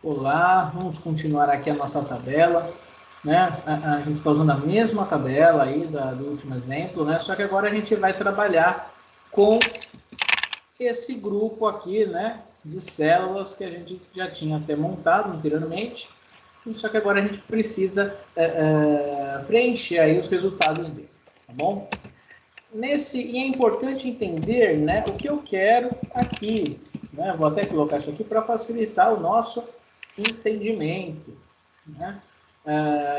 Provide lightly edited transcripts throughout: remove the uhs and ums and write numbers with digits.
Olá, vamos continuar aqui a nossa tabela, né? A gente está usando a mesma tabela aí do último exemplo, né? Só que agora a gente vai trabalhar com esse grupo aqui, né? De células que a gente já tinha até montado anteriormente, só que agora a gente precisa preencher aí os resultados dele, tá bom? E é importante entender, né, o que eu quero aqui, né? Vou até colocar isso aqui para facilitar o nosso entendimento, né?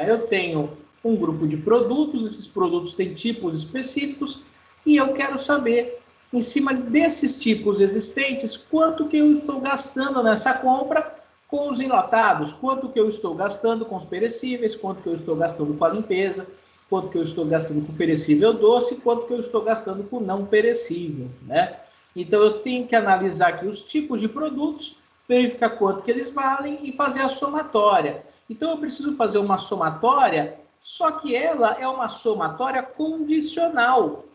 Eu tenho um grupo de produtos, esses produtos têm tipos específicos e eu quero saber, em cima desses tipos existentes, quanto que eu estou gastando nessa compra com os enlatados, quanto que eu estou gastando com os perecíveis, quanto que eu estou gastando com a limpeza, quanto que eu estou gastando com perecível doce, quanto que eu estou gastando com não perecível, né? Então eu tenho que analisar aqui os tipos de produtos, verificar quanto que eles valem e fazer a somatória. Então eu preciso fazer uma somatória, só que ela é uma somatória condicional.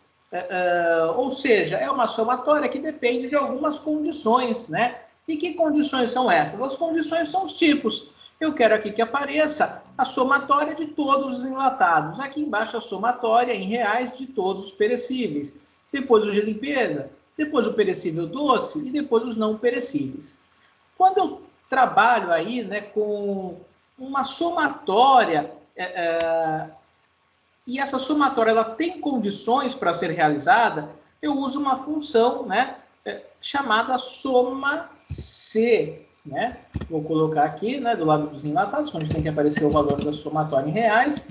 Ou seja, é uma somatória que depende de algumas condições, né? E que condições são essas? As condições são os tipos. Eu quero aqui que apareça a somatória de todos os enlatados. Aqui embaixo a somatória em reais de todos os perecíveis. Depois os de limpeza, depois o perecível doce e depois os não perecíveis. Quando eu trabalho aí, né, com uma somatória, e essa somatória ela tem condições para ser realizada, eu uso uma função, né, chamada soma-C, né? Vou colocar aqui, né, do lado dos enlatados, onde tem que aparecer o valor da somatória em reais.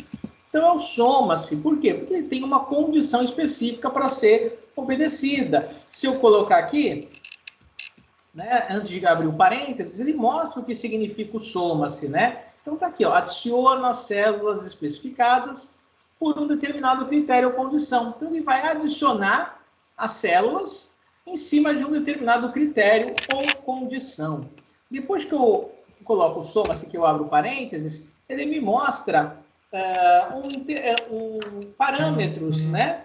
Então, é o soma-se. Por quê? Porque ele tem uma condição específica para ser obedecida. Se eu colocar aqui, né, antes de abrir o parênteses, ele mostra o que significa o soma-se, né? Então, tá aqui, ó, adiciona as células especificadas por um determinado critério ou condição. Então, ele vai adicionar as células em cima de um determinado critério ou condição. Depois que eu coloco o soma-se, que eu abro parênteses, ele me mostra parâmetros, né,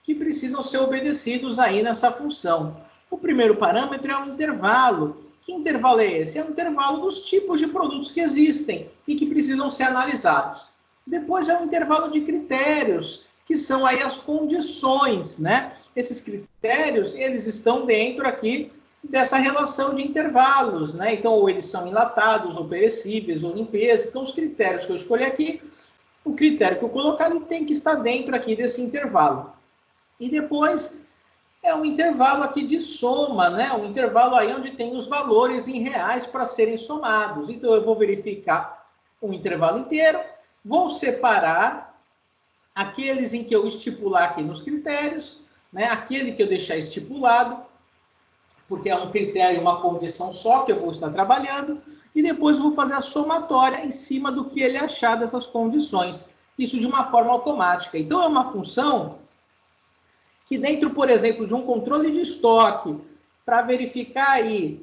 que precisam ser obedecidos aí nessa função. O primeiro parâmetro é um intervalo. Que intervalo é esse? É um intervalo dos tipos de produtos que existem e que precisam ser analisados. Depois é um intervalo de critérios, que são aí as condições, né? Esses critérios, eles estão dentro aqui dessa relação de intervalos, né? Então, ou eles são enlatados, ou perecíveis, ou limpeza. Então, os critérios que eu escolhi aqui, o critério que eu colocar, ele tem que estar dentro aqui desse intervalo. E depois é um intervalo aqui de soma, né? Um intervalo aí onde tem os valores em reais para serem somados. Então, eu vou verificar o intervalo inteiro, vou separar aqueles em que eu estipular aqui nos critérios, né? Aquele que eu deixar estipulado, porque é um critério e uma condição só que eu vou estar trabalhando, e depois vou fazer a somatória em cima do que ele achar dessas condições. Isso de uma forma automática. Então, é uma função que dentro, por exemplo, de um controle de estoque, para verificar aí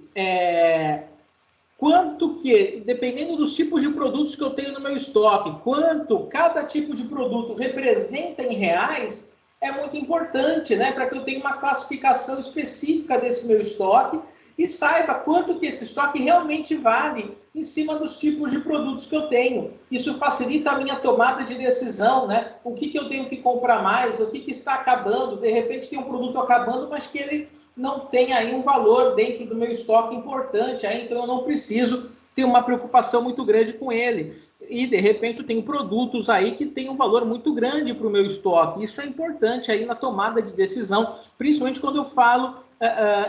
quanto que, dependendo dos tipos de produtos que eu tenho no meu estoque, quanto cada tipo de produto representa em reais, é muito importante, né? Para que eu tenha uma classificação específica desse meu estoque e saiba quanto que esse estoque realmente vale em cima dos tipos de produtos que eu tenho. Isso facilita a minha tomada de decisão, né? O que eu tenho que comprar mais, o que está acabando. De repente tem um produto acabando, mas que ele não tem aí um valor dentro do meu estoque importante, aí, então eu não preciso ter uma preocupação muito grande com ele. E, de repente, eu tenho produtos aí que têm um valor muito grande para o meu estoque. Isso é importante aí na tomada de decisão, principalmente quando eu falo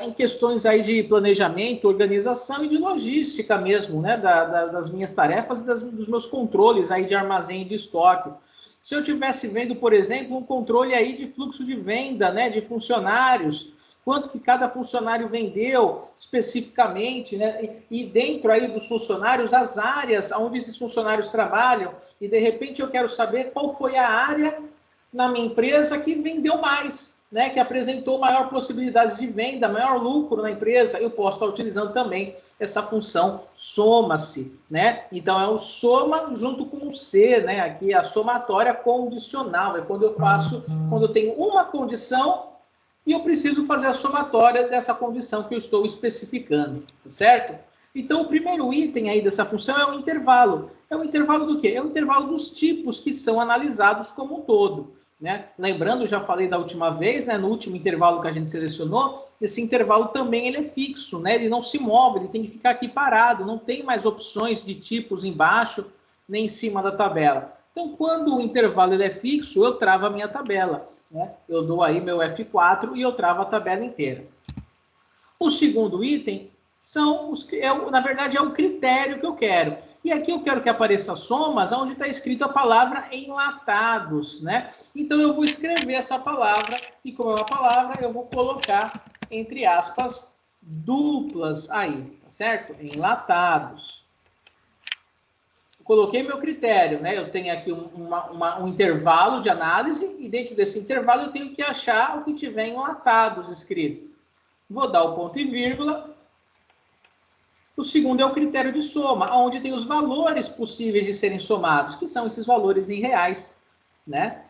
em questões aí de planejamento, organização e de logística mesmo, né? Das minhas tarefas e dos meus controles aí de armazém e de estoque. Se eu estivesse vendo, por exemplo, um controle aí de fluxo de venda, né, de funcionários, quanto que cada funcionário vendeu especificamente, né, e dentro aí dos funcionários, as áreas onde esses funcionários trabalham, e de repente eu quero saber qual foi a área na minha empresa que vendeu mais, né, que apresentou maior possibilidade de venda, maior lucro na empresa, eu posso estar utilizando também essa função soma-se, né? Então é o soma junto com o C, né? Aqui é a somatória condicional, é quando eu tenho uma condição e eu preciso fazer a somatória dessa condição que eu estou especificando, tá certo? Então, o primeiro item aí dessa função é o intervalo. É o intervalo do quê? É o intervalo dos tipos que são analisados como um todo, né? Lembrando, já falei da última vez, né, no último intervalo que a gente selecionou, esse intervalo também ele é fixo, né? Ele não se move, ele tem que ficar aqui parado, não tem mais opções de tipos embaixo nem em cima da tabela. Então, quando o intervalo ele é fixo, eu travo a minha tabela, né? Eu dou aí meu F4 e eu travo a tabela inteira. O segundo item na verdade, é o critério que eu quero. E aqui eu quero que apareça somas onde está escrito a palavra enlatados, né? Então, eu vou escrever essa palavra, e como é uma palavra, eu vou colocar, entre aspas, duplas aí, tá certo? Enlatados. Eu coloquei meu critério, né? Eu tenho aqui um intervalo de análise, e dentro desse intervalo eu tenho que achar o que tiver enlatados escrito. Vou dar o ponto e vírgula. O segundo é o critério de soma, onde tem os valores possíveis de serem somados, que são esses valores em reais, né?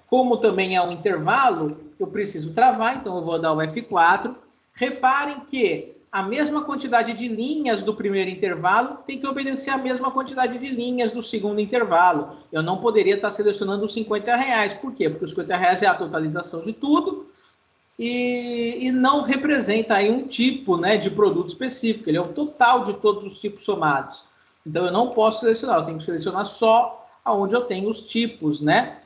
Como também é um intervalo, eu preciso travar, então eu vou dar o F4. Reparem que a mesma quantidade de linhas do primeiro intervalo tem que obedecer a mesma quantidade de linhas do segundo intervalo. Eu não poderia estar selecionando os R$50. Por quê? Porque os R$50 é a totalização de tudo, e não representa aí um tipo, né, de produto específico, ele é o total de todos os tipos somados. Então, eu não posso selecionar, eu tenho que selecionar só aonde eu tenho os tipos, né?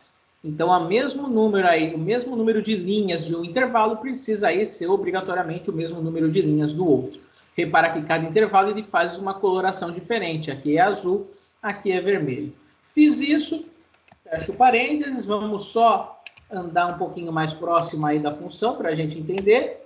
Então, o mesmo número de linhas de um intervalo precisa aí ser obrigatoriamente o mesmo número de linhas do outro. Repara que cada intervalo ele faz uma coloração diferente, aqui é azul, aqui é vermelho. Fiz isso, fecho parênteses, vamos só andar um pouquinho mais próximo aí da função para a gente entender.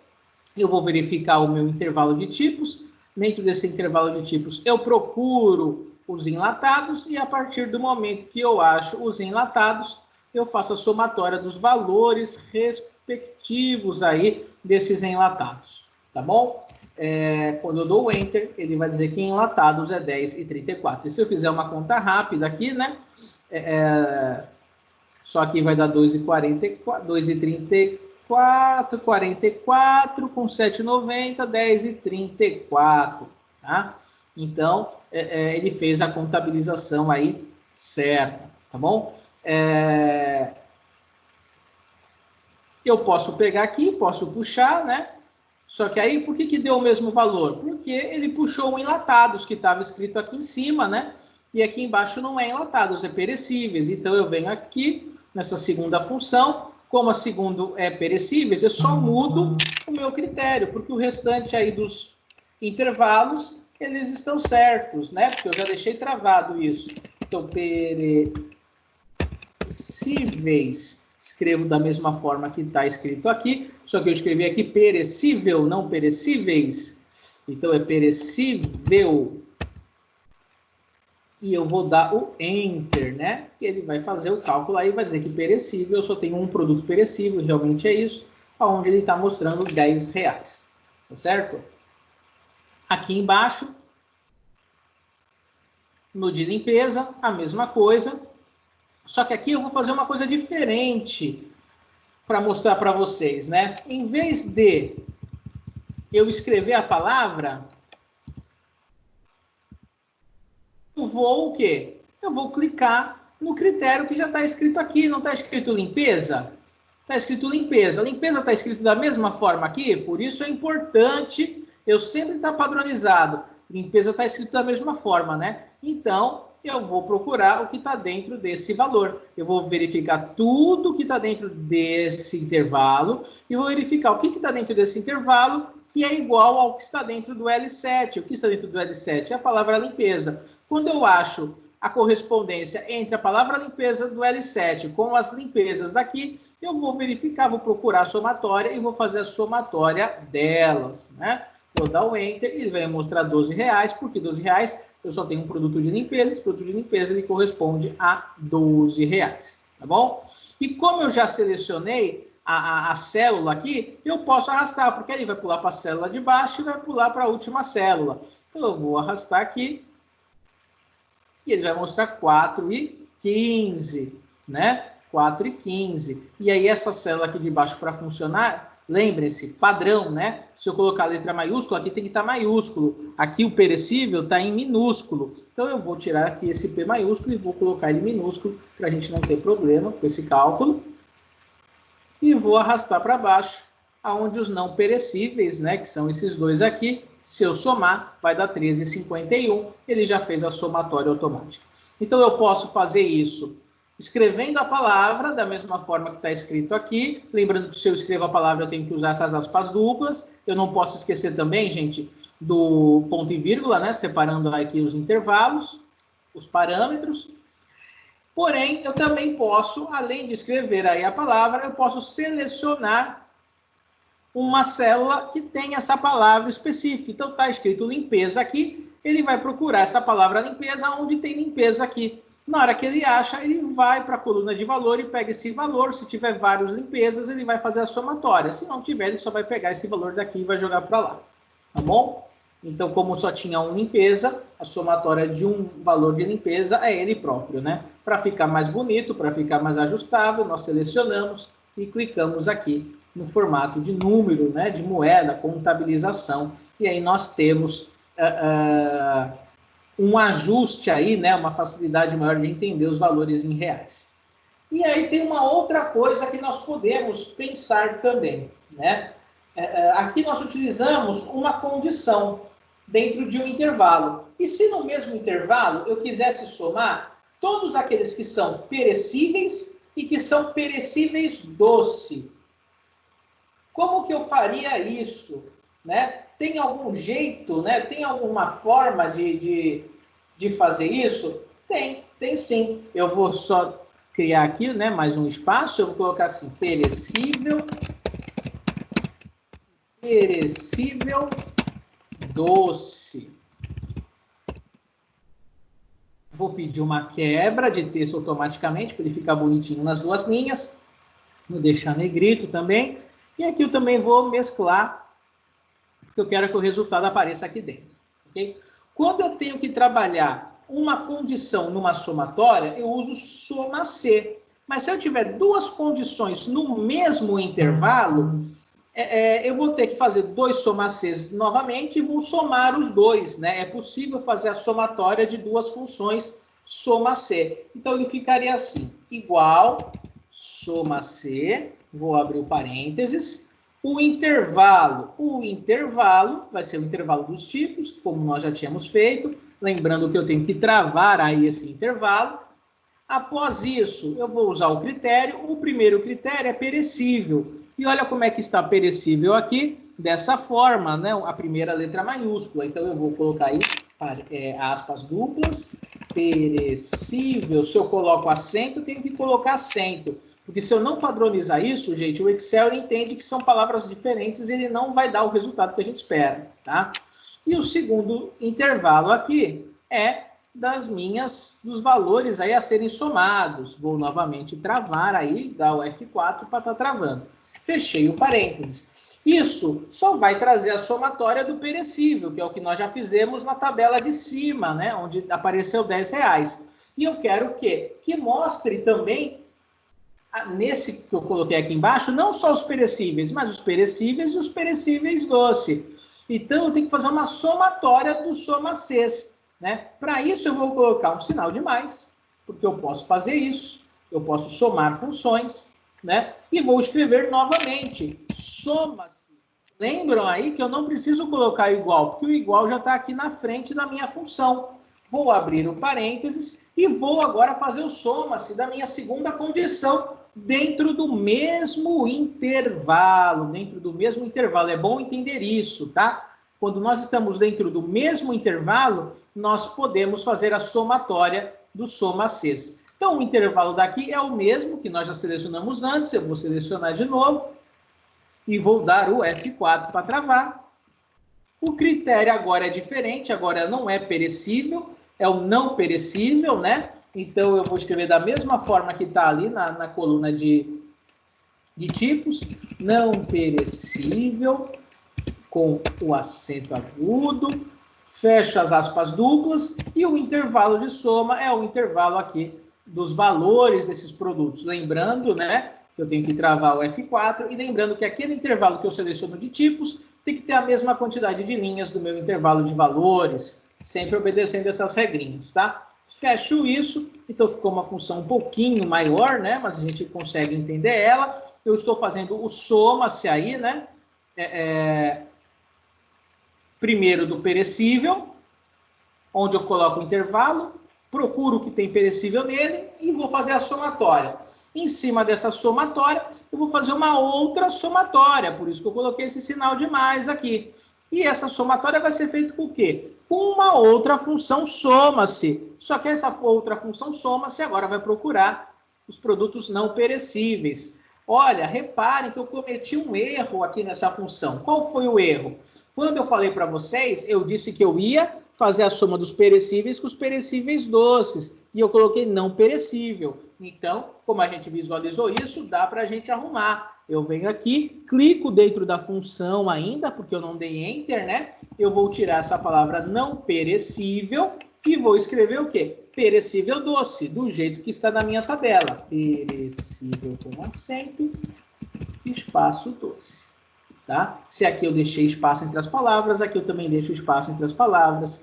Eu vou verificar o meu intervalo de tipos. Dentro desse intervalo de tipos, eu procuro os enlatados e a partir do momento que eu acho os enlatados, eu faço a somatória dos valores respectivos aí desses enlatados, tá bom? Quando eu dou o Enter, ele vai dizer que enlatados é 10,34. E se eu fizer uma conta rápida aqui, né? Só que vai dar 2,34, 44 com 7,90, 10,34, tá? Então, ele fez a contabilização aí certa, tá bom? Eu posso pegar aqui, posso puxar, né? Só que aí, por que deu o mesmo valor? Porque ele puxou o enlatados, que estava escrito aqui em cima, né? E aqui embaixo não é enlatados, é perecíveis. Então, eu venho aqui, nessa segunda função, como a segunda é perecíveis, eu só mudo o meu critério, porque o restante aí dos intervalos, eles estão certos, né? Porque eu já deixei travado isso. Então, perecíveis, escrevo da mesma forma que está escrito aqui, só que eu escrevi aqui perecível, não perecíveis. Então, é perecível. E eu vou dar o Enter, né? E ele vai fazer o cálculo aí, vai dizer que perecível, eu só tenho um produto perecível, realmente é isso, onde ele está mostrando R$10, tá certo? Aqui embaixo, no de limpeza, a mesma coisa, só que aqui eu vou fazer uma coisa diferente para mostrar para vocês, né? Em vez de eu escrever a palavra, eu vou o quê? Eu vou clicar no critério que já está escrito aqui. Não está escrito limpeza? Está escrito limpeza. Limpeza está escrito da mesma forma aqui, por isso é importante eu sempre estar padronizado. Limpeza está escrito da mesma forma, né? Então, eu vou procurar o que está dentro desse valor. Eu vou verificar tudo que está dentro desse intervalo e vou verificar o que está dentro desse intervalo que é igual ao que está dentro do L7. O que está dentro do L7 é a palavra limpeza. Quando eu acho a correspondência entre a palavra limpeza do L7 com as limpezas daqui, eu vou verificar, vou procurar a somatória e vou fazer a somatória delas, né? Vou dar o Enter e ele vai mostrar R$12, porque R$12 eu só tenho um produto de limpeza, esse produto de limpeza ele corresponde a R$12, tá bom? E como eu já selecionei a célula aqui, eu posso arrastar, porque ele vai pular para a célula de baixo e vai pular para a última célula. Então, eu vou arrastar aqui e ele vai mostrar 4,15, né? 4,15. E aí, essa célula aqui de baixo para funcionar, Lembrem-se, padrão, né? Se eu colocar a letra maiúscula, aqui tem que estar maiúsculo. Aqui o perecível está em minúsculo. Então, eu vou tirar aqui esse P maiúsculo e vou colocar ele minúsculo, para a gente não ter problema com esse cálculo. E vou arrastar para baixo, aonde os não perecíveis, né, que são esses dois aqui, se eu somar, vai dar 13,51. Ele já fez a somatória automática. Então, eu posso fazer isso escrevendo a palavra da mesma forma que está escrito aqui. Lembrando que se eu escrevo a palavra, eu tenho que usar essas aspas duplas. Eu não posso esquecer também, gente, do ponto e vírgula, né? Separando aqui os intervalos, os parâmetros. Porém, eu também posso, além de escrever aí a palavra, eu posso selecionar uma célula que tem essa palavra específica. Então, está escrito limpeza aqui, ele vai procurar essa palavra limpeza onde tem limpeza aqui. Na hora que ele acha, ele vai para a coluna de valor e pega esse valor. Se tiver várias limpezas, ele vai fazer a somatória. Se não tiver, ele só vai pegar esse valor daqui e vai jogar para lá. Tá bom? Então, como só tinha uma limpeza, a somatória de um valor de limpeza é ele próprio, né? Para ficar mais bonito, para ficar mais ajustável, nós selecionamos e clicamos aqui no formato de número, né? De moeda, contabilização. E aí nós temos um ajuste aí, né, uma facilidade maior de entender os valores em reais. E aí tem uma outra coisa que nós podemos pensar também, né? Aqui nós utilizamos uma condição dentro de um intervalo. E se no mesmo intervalo eu quisesse somar todos aqueles que são perecíveis e que são perecíveis doce, como que eu faria isso, né? Tem algum jeito, né? Tem alguma forma de fazer isso? Tem sim. Eu vou só criar aqui, né, mais um espaço. Eu vou colocar assim, perecível doce. Vou pedir uma quebra de texto automaticamente, para ele ficar bonitinho nas duas linhas. Vou deixar negrito também. E aqui eu também vou mesclar, porque eu quero que o resultado apareça aqui dentro. Okay? Quando eu tenho que trabalhar uma condição numa somatória, eu uso soma C. Mas se eu tiver duas condições no mesmo intervalo, eu vou ter que fazer dois soma Cs novamente e vou somar os dois, né? É possível fazer a somatória de duas funções soma C. Então, ele ficaria assim, igual soma C, vou abrir o parênteses, o intervalo vai ser o intervalo dos tipos, como nós já tínhamos feito, lembrando que eu tenho que travar aí esse intervalo. Após isso, eu vou usar o critério. O primeiro critério é perecível. E olha como é que está perecível aqui, dessa forma, né? A primeira letra maiúscula. Então, eu vou colocar aí, aspas duplas, perecível. Se eu coloco acento, eu tenho que colocar acento. Porque se eu não padronizar isso, gente, o Excel entende que são palavras diferentes e ele não vai dar o resultado que a gente espera, tá? E o segundo intervalo aqui é dos valores aí a serem somados. Vou novamente travar aí, dar o F4 para estar travando. Fechei o parênteses. Isso só vai trazer a somatória do perecível, que é o que nós já fizemos na tabela de cima, né? Onde apareceu R$10. E eu quero o quê? Que mostre também, nesse que eu coloquei aqui embaixo, não só os perecíveis, mas os perecíveis e os perecíveis doce. Então, eu tenho que fazer uma somatória do soma Cs. Né? Para isso, eu vou colocar um sinal de mais, porque eu posso fazer isso, eu posso somar funções, né? E vou escrever novamente, soma-se. Lembram aí que eu não preciso colocar igual, porque o igual já está aqui na frente da minha função. Vou abrir o parênteses e vou agora fazer o soma-se da minha segunda condição dentro do mesmo intervalo. Dentro do mesmo intervalo, é bom entender isso, tá? Quando nós estamos dentro do mesmo intervalo, nós podemos fazer a somatória do soma Cs. Então, o intervalo daqui é o mesmo que nós já selecionamos antes. Eu vou selecionar de novo e vou dar o F4 para travar. O critério agora é diferente, agora não é perecível, é o não perecível, né? Então, eu vou escrever da mesma forma que está ali na coluna de tipos, não perecível, com o acento agudo, fecho as aspas duplas e o intervalo de soma é o intervalo aqui dos valores desses produtos. Lembrando, né, eu tenho que travar o F4, e lembrando que aquele intervalo que eu seleciono de tipos tem que ter a mesma quantidade de linhas do meu intervalo de valores, sempre obedecendo essas regrinhas, tá? Fecho isso, então ficou uma função um pouquinho maior, né? Mas a gente consegue entender ela. Eu estou fazendo o soma-se aí, né? Primeiro do perecível, onde eu coloco o intervalo, procuro o que tem perecível nele e vou fazer a somatória. Em cima dessa somatória, eu vou fazer uma outra somatória, por isso que eu coloquei esse sinal de mais aqui. E essa somatória vai ser feita com o quê? Com uma outra função soma-se. Só que essa outra função soma-se agora vai procurar os produtos não perecíveis. Olha, reparem que eu cometi um erro aqui nessa função. Qual foi o erro? Quando eu falei para vocês, eu disse que eu ia fazer a soma dos perecíveis com os perecíveis doces. E eu coloquei não perecível. Então, como a gente visualizou isso, dá para a gente arrumar. Eu venho aqui, clico dentro da função ainda, porque eu não dei Enter, né? Eu vou tirar essa palavra não perecível e vou escrever o quê? Perecível doce, do jeito que está na minha tabela. Perecível com acento, espaço doce. Tá? Se aqui eu deixei espaço entre as palavras, aqui eu também deixo espaço entre as palavras.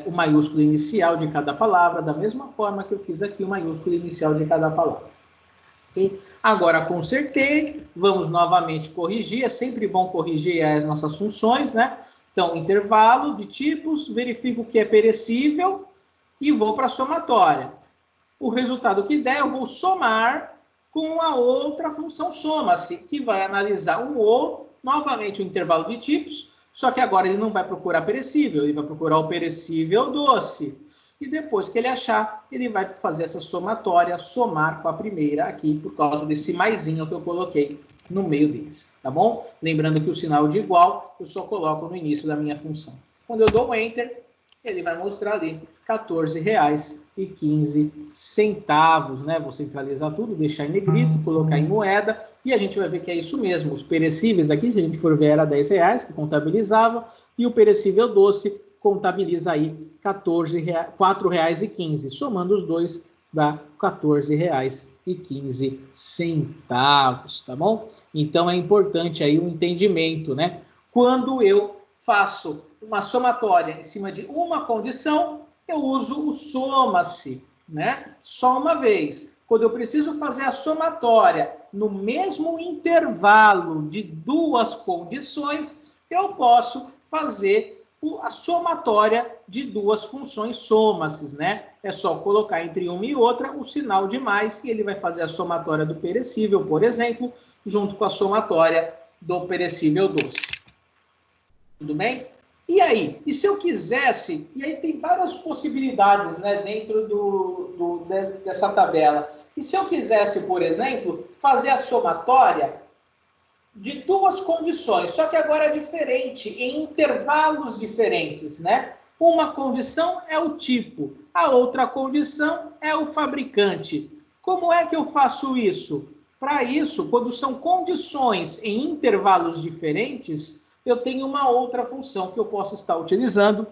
O maiúsculo inicial de cada palavra, da mesma forma que eu fiz aqui o maiúsculo inicial de cada palavra. Okay? Agora consertei, vamos novamente corrigir, é sempre bom corrigir as nossas funções, né? Então, intervalo de tipos, verifico o que é perecível e vou para a somatória. O resultado que der, eu vou somar com a outra função soma-se, que vai analisar novamente o intervalo de tipos, só que agora ele não vai procurar perecível, ele vai procurar o perecível doce. E depois que ele achar, ele vai fazer essa somatória, somar com a primeira aqui, por causa desse maisinho que eu coloquei no meio deles, tá bom? Lembrando que o sinal de igual eu só coloco no início da minha função. Quando eu dou Enter, ele vai mostrar ali R$14,15, né? Vou centralizar tudo, deixar em negrito, colocar em moeda, e a gente vai ver que é isso mesmo. Os perecíveis aqui, se a gente for ver, era R$10 que contabilizava, e o perecível doce contabiliza aí R$4,15. Somando os dois, dá R$14,15, tá bom? Então é importante aí o entendimento, né? Quando eu faço uma somatória em cima de uma condição, eu uso o soma-se, né? Só uma vez. Quando eu preciso fazer a somatória no mesmo intervalo de duas condições, eu posso fazer a somatória de duas funções soma-se, né? É só colocar entre uma e outra o sinal de mais e ele vai fazer a somatória do perecível, por exemplo, junto com a somatória do perecível doce. Tudo bem? E aí? E se eu quisesse... E aí tem várias possibilidades, né, dentro dessa tabela. E se eu quisesse, por exemplo, fazer a somatória de duas condições, só que agora é diferente, em intervalos diferentes, né? Uma condição é o tipo, a outra condição é o fabricante. Como é que eu faço isso? Para isso, quando são condições em intervalos diferentes, eu tenho uma outra função que eu posso estar utilizando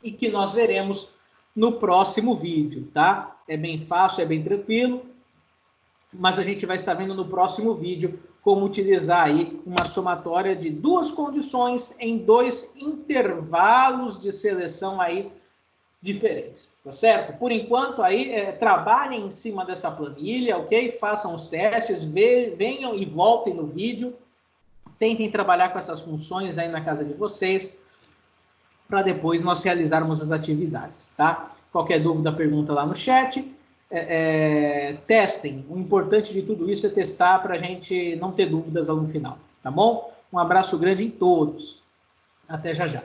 e que nós veremos no próximo vídeo, tá? É bem fácil, é bem tranquilo, mas a gente vai estar vendo no próximo vídeo como utilizar aí uma somatória de duas condições em dois intervalos de seleção aí diferentes, tá certo? Por enquanto aí, trabalhem em cima dessa planilha, ok? Façam os testes, venham e voltem no vídeo, tentem trabalhar com essas funções aí na casa de vocês, para depois nós realizarmos as atividades, tá? Qualquer dúvida, pergunta lá no chat. Testem. O importante de tudo isso é testar para a gente não ter dúvidas lá no final, tá bom? Um abraço grande em todos. Até já já.